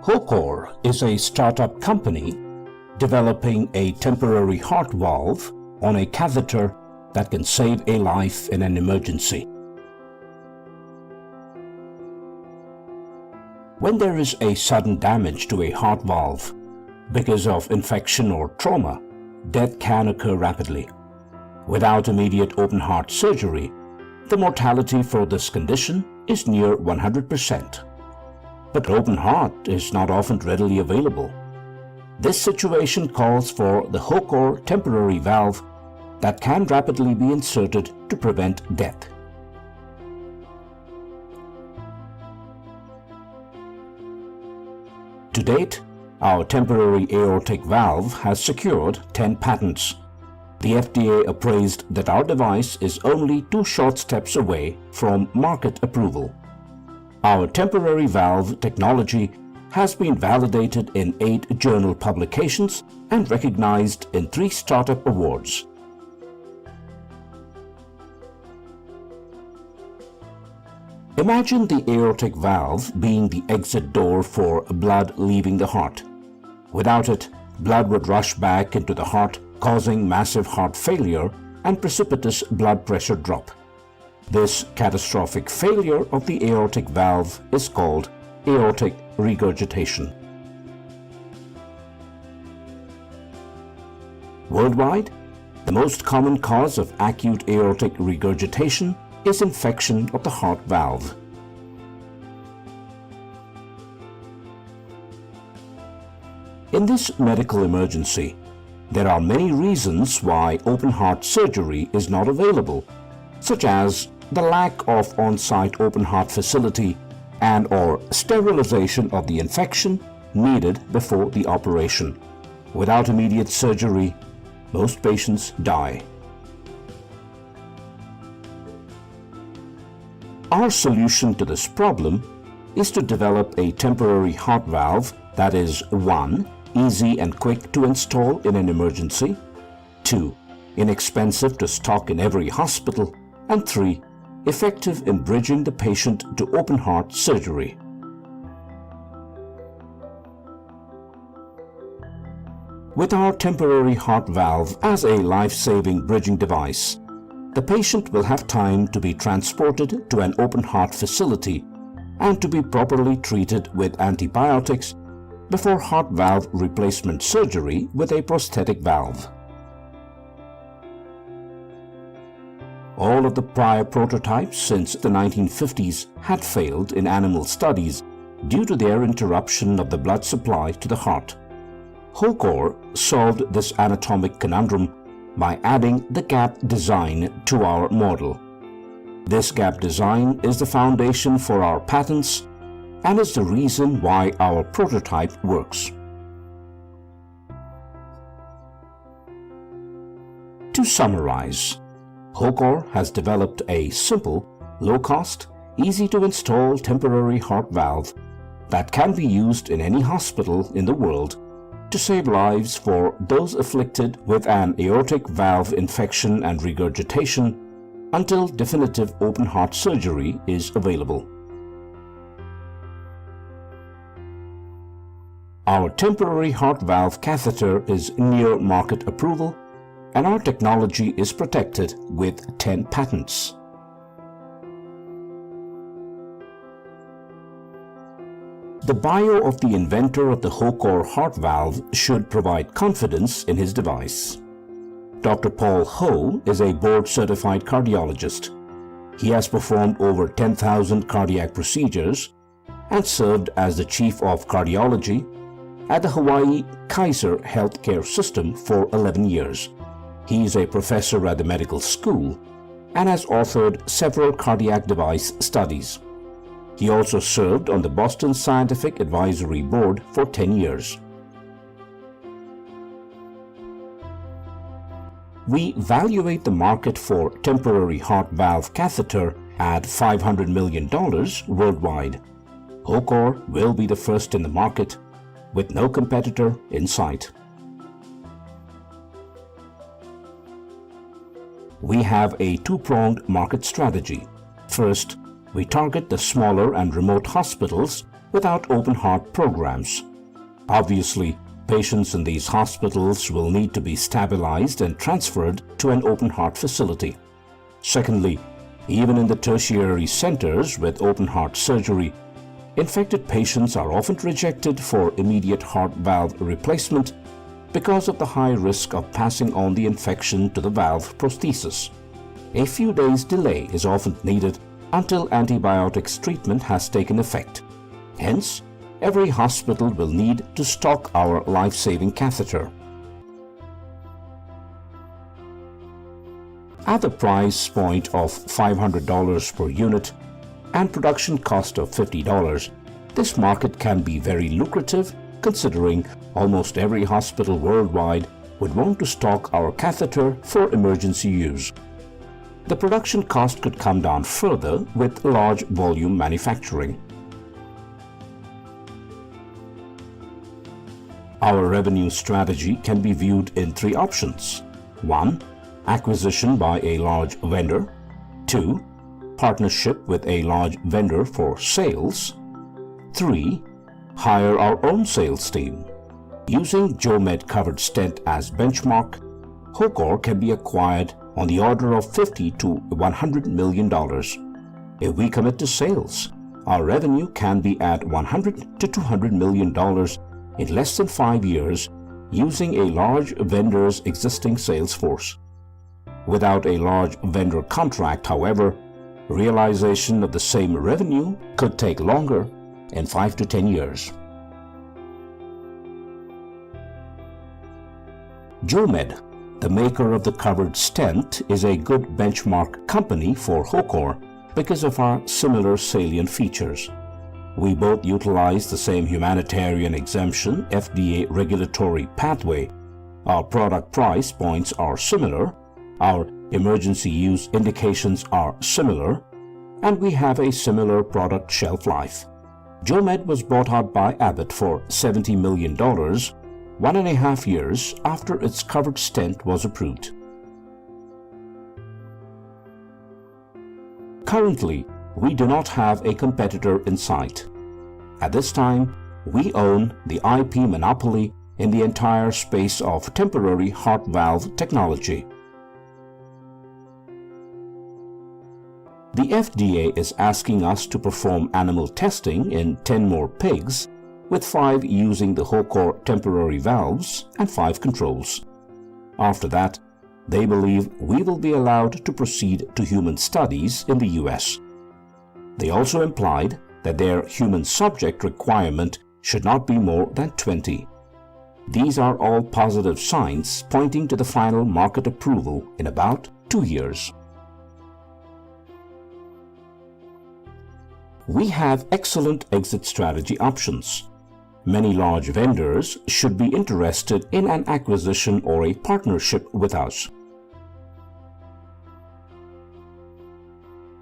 Hocor is a startup company developing a temporary heart valve on a catheter that can save a life in an emergency. When there is a sudden damage to a heart valve because of infection or trauma, death can occur rapidly. Without immediate open heart surgery, the mortality for this condition is near 100%. But open heart is not often readily available. This situation calls for the hocor temporary valve that can rapidly be inserted to prevent death. To date, our temporary aortic valve has secured 10 patents. The FDA appraised that our device is only 2 short steps away from market approval. Our temporary valve technology has been validated in 8 journal publications and recognized in 3 startup awards. Imagine the aortic valve being the exit door for blood leaving the heart. Without it, blood would rush back into the heart, causing massive heart failure and precipitous blood pressure drop. This catastrophic failure of the aortic valve is called aortic regurgitation. Worldwide, the most common cause of acute aortic regurgitation is infection of the heart valve. In this medical emergency, there are many reasons why open heart surgery is not available, such as the lack of on-site open heart facility and/or sterilization of the infection needed before the operation. Without immediate surgery, most patients die. Our solution to this problem is to develop a temporary heart valve that is 1. Easy and quick to install in an emergency, 2. Inexpensive to stock in every hospital, and 3. Effective in bridging the patient to open heart surgery. With our temporary heart valve as a life-saving bridging device, the patient will have time to be transported to an open heart facility and to be properly treated with antibiotics before heart valve replacement surgery with a prosthetic valve. All of the prior prototypes since the 1950s had failed in animal studies due to their interruption of the blood supply to the heart. Hocor solved this anatomic conundrum by adding the gap design to our model. This gap design is the foundation for our patents and is the reason why our prototype works. To summarize, Hocor has developed a simple, low-cost, easy-to-install temporary heart valve that can be used in any hospital in the world to save lives for those afflicted with an aortic valve infection and regurgitation until definitive open heart surgery is available. Our temporary heart valve catheter is near market approval, and our technology is protected with 10 patents. The bio of the inventor of the Hocor heart valve should provide confidence in his device. Dr. Paul Ho is a board-certified cardiologist. He has performed over 10,000 cardiac procedures and served as the chief of cardiology at the Hawaii Kaiser Healthcare System for 11 years. He is a professor at the medical school and has authored several cardiac device studies. He also served on the Boston Scientific Advisory Board for 10 years. We evaluate the market for temporary heart valve catheter at $500 million worldwide. Hocor will be the first in the market, with no competitor in sight. We have a 2-pronged market strategy. First, we target the smaller and remote hospitals without open heart programs. Obviously, patients in these hospitals will need to be stabilized and transferred to an open heart facility. Secondly, even in the tertiary centers with open heart surgery, infected patients are often rejected for immediate heart valve replacement because of the high risk of passing on the infection to the valve prosthesis. A few days' delay is often needed until antibiotics treatment has taken effect. Hence, every hospital will need to stock our life-saving catheter. At the price point of $500 per unit and production cost of $50, this market can be very lucrative considering almost every hospital worldwide would want to stock our catheter for emergency use. The production cost could come down further with large volume manufacturing. Our revenue strategy can be viewed in three options. 1. Acquisition by a large vendor. 2. Partnership with a large vendor for sales. 3. Hire our own sales team. Using Jomed covered stent as benchmark, hocor can be acquired on the order of $50 to $100 million. If we commit to sales, our revenue can be at $100 to $200 million in less than 5 years using a large vendor's existing sales force. Without a large vendor contract, however, realization of the same revenue could take longer, in 5 to 10 years. Jomed, the maker of the covered stent, is a good benchmark company for hocor because of our similar salient features. We both utilize the same humanitarian exemption FDA regulatory pathway. Our product price points are similar, our emergency use indications are similar, and we have a similar product shelf life. Jomed was bought out by Abbott for $70 million 1.5 years after its covered stent was approved. Currently, we do not have a competitor in sight. At this time, we own the IP monopoly in the entire space of temporary heart valve technology. The FDA is asking us to perform animal testing in 10 more pigs, with 5 using the hocor temporary valves and 5 controls. After that, they believe we will be allowed to proceed to human studies in the US. They also implied that their human subject requirement should not be more than 20. These are all positive signs pointing to the final market approval in about 2 years. We have excellent exit strategy options. Many large vendors should be interested in an acquisition or a partnership with us.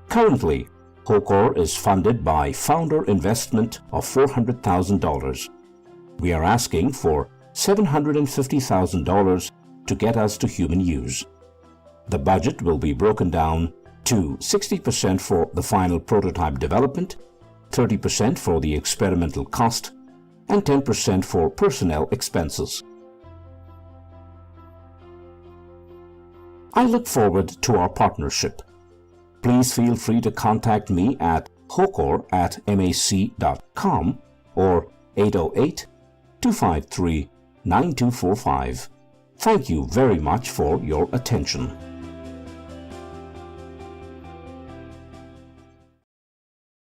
Currently, hocor is funded by founder investment of $400,000. We are asking for $750,000 to get us to human use. The budget will be broken down to 60% for the final prototype development, 30% for the experimental cost, and 10% for personnel expenses. I look forward to our partnership. Please feel free to contact me at hocor@mac.com or 808-253-9245. Thank you very much for your attention.